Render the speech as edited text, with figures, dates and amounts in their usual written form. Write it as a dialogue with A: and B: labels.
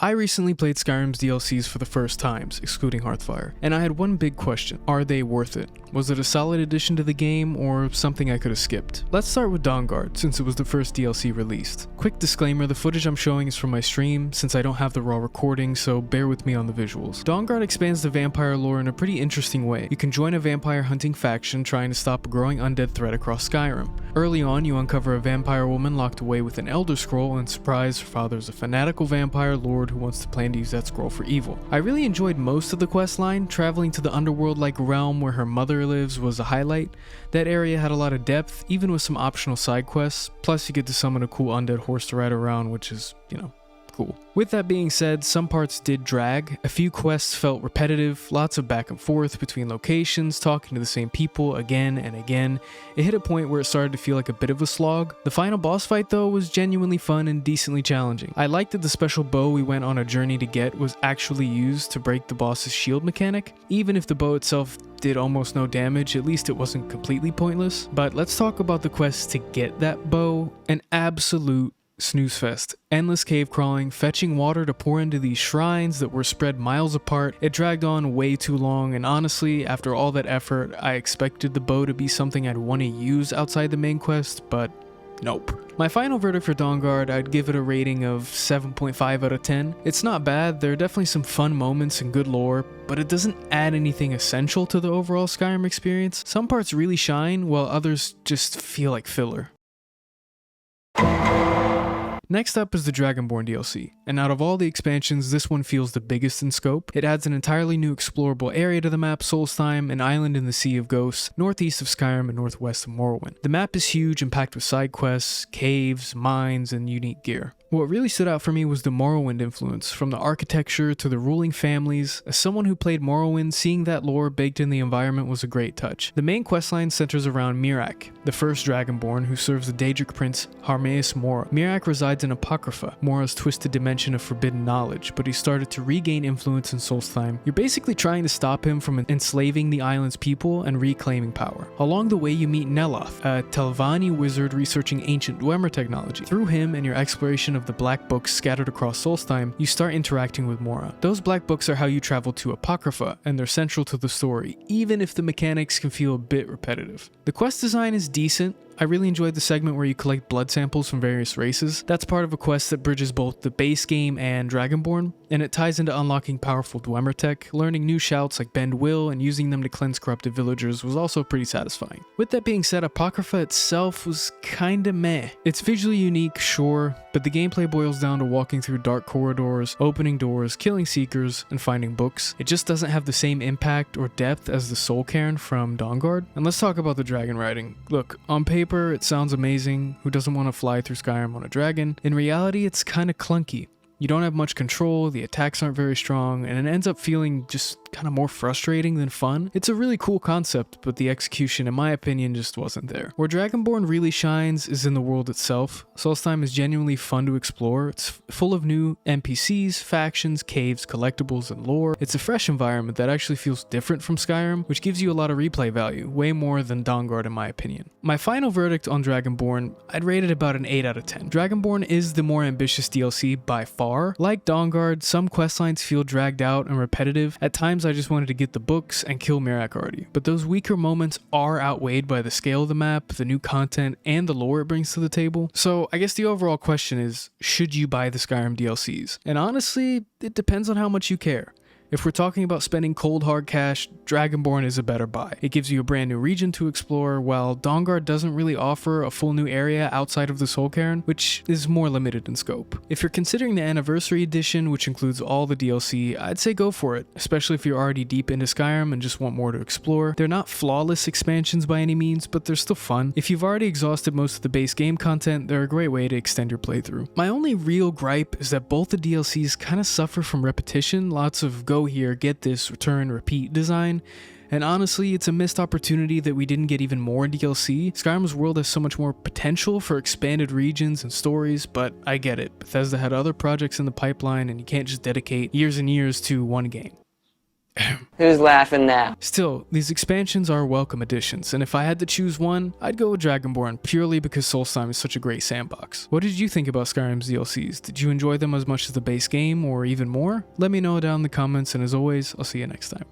A: I recently played Skyrim's DLCs for the first times, excluding Hearthfire, and I had one big question. Are they worth it? Was it a solid addition to the game, or something I could have skipped? Let's start with Dawnguard, since it was the first DLC released. Quick disclaimer, the footage I'm showing is from my stream, since I don't have the raw recording, so bear with me on the visuals. Dawnguard expands the vampire lore in a pretty interesting way. You can join a vampire hunting faction trying to stop a growing undead threat across Skyrim. Early on, you uncover a vampire woman locked away with an elder scroll, and surprise, her father is a fanatical vampire lord who wants to plan to use that scroll for evil. I really enjoyed most of the quest line. Traveling to the underworld-like realm where her mother lives was a highlight. That area had a lot of depth, even with some optional side quests, plus you get to summon a cool undead horse to ride around, which is, cool. With that being said, some parts did drag. A few quests felt repetitive, lots of back and forth between locations, talking to the same people again and again. It hit a point where it started to feel like a bit of a slog. The final boss fight though was genuinely fun and decently challenging. I liked that the special bow we went on a journey to get was actually used to break the boss's shield mechanic. Even if the bow itself did almost no damage, at least it wasn't completely pointless. But let's talk about the quests to get that bow. An absolute snooze fest. Endless cave crawling, fetching water to pour into these shrines that were spread miles apart. It dragged on way too long, and honestly, after all that effort, I expected the bow to be something I'd want to use outside the main quest, but nope. My final verdict for Dawnguard, I'd give it a rating of 7.5 out of 10. It's not bad, there are definitely some fun moments and good lore, but it doesn't add anything essential to the overall Skyrim experience. Some parts really shine, while others just feel like filler. Next up is the Dragonborn DLC, and out of all the expansions, this one feels the biggest in scope. It adds an entirely new explorable area to the map, Solstheim, an island in the Sea of Ghosts, northeast of Skyrim and northwest of Morrowind. The map is huge and packed with side quests, caves, mines, and unique gear. What really stood out for me was the Morrowind influence, from the architecture to the ruling families. As someone who played Morrowind, seeing that lore baked in the environment was a great touch. The main questline centers around Miraak, the first Dragonborn who serves the Daedric prince Harmeus Mora. Miraak resides in Apocrypha, Mora's twisted dimension of forbidden knowledge, but he started to regain influence in Solstheim. You're basically trying to stop him from enslaving the island's people and reclaiming power. Along the way, you meet Neloth, a Telvanni wizard researching ancient Dwemer technology. Through him and your exploration of the black books scattered across Solstheim, you start interacting with Mora. Those black books are how you travel to Apocrypha, and they're central to the story, even if the mechanics can feel a bit repetitive. The quest design is decent. I really enjoyed the segment where you collect blood samples from various races. That's part of a quest that bridges both the base game and Dragonborn, and it ties into unlocking powerful Dwemer tech. Learning new shouts like Bend Will and using them to cleanse corrupted villagers was also pretty satisfying. With that being said, Apocrypha itself was kinda meh. It's visually unique, sure, but the gameplay boils down to walking through dark corridors, opening doors, killing seekers, and finding books. It just doesn't have the same impact or depth as the Soul Cairn from Dawnguard. And let's talk about the dragon riding. Look, on paper, it sounds amazing. Who doesn't want to fly through Skyrim on a dragon? In reality, it's kind of clunky. You don't have much control, the attacks aren't very strong, and it ends up feeling just kind of more frustrating than fun. It's a really cool concept, but the execution, in my opinion, just wasn't there. Where Dragonborn really shines is in the world itself. Solstheim is genuinely fun to explore. It's full of new NPCs, factions, caves, collectibles, and lore. It's a fresh environment that actually feels different from Skyrim, which gives you a lot of replay value, way more than Dawnguard in my opinion. My final verdict on Dragonborn, I'd rate it about an 8 out of 10. Dragonborn is the more ambitious DLC by far. Like Dawnguard, some questlines feel dragged out and repetitive. At times I just wanted to get the books and kill Miraak already, but those weaker moments are outweighed by the scale of the map, the new content, and the lore it brings to the table. So I guess the overall question is, should you buy the Skyrim DLCs? And honestly, it depends on how much you care. If we're talking about spending cold hard cash, Dragonborn is a better buy. It gives you a brand new region to explore, while Dawnguard doesn't really offer a full new area outside of the Soul Cairn, which is more limited in scope. If you're considering the Anniversary Edition, which includes all the DLC, I'd say go for it, especially if you're already deep into Skyrim and just want more to explore. They're not flawless expansions by any means, but they're still fun. If you've already exhausted most of the base game content, they're a great way to extend your playthrough. My only real gripe is that both the DLCs kind of suffer from repetition, lots of go here, get this, return, repeat design. And honestly, it's a missed opportunity that we didn't get even more DLC. Skyrim's world has so much more potential for expanded regions and stories, but I get it. Bethesda had other projects in the pipeline and you can't just dedicate years and years to one game.
B: Who's laughing now?
A: Still, these expansions are welcome additions, and if I had to choose one, I'd go with Dragonborn purely because Solstheim is such a great sandbox. What did you think about Skyrim's DLCs? Did you enjoy them as much as the base game, or even more? Let me know down in the comments, and as always, I'll see you next time.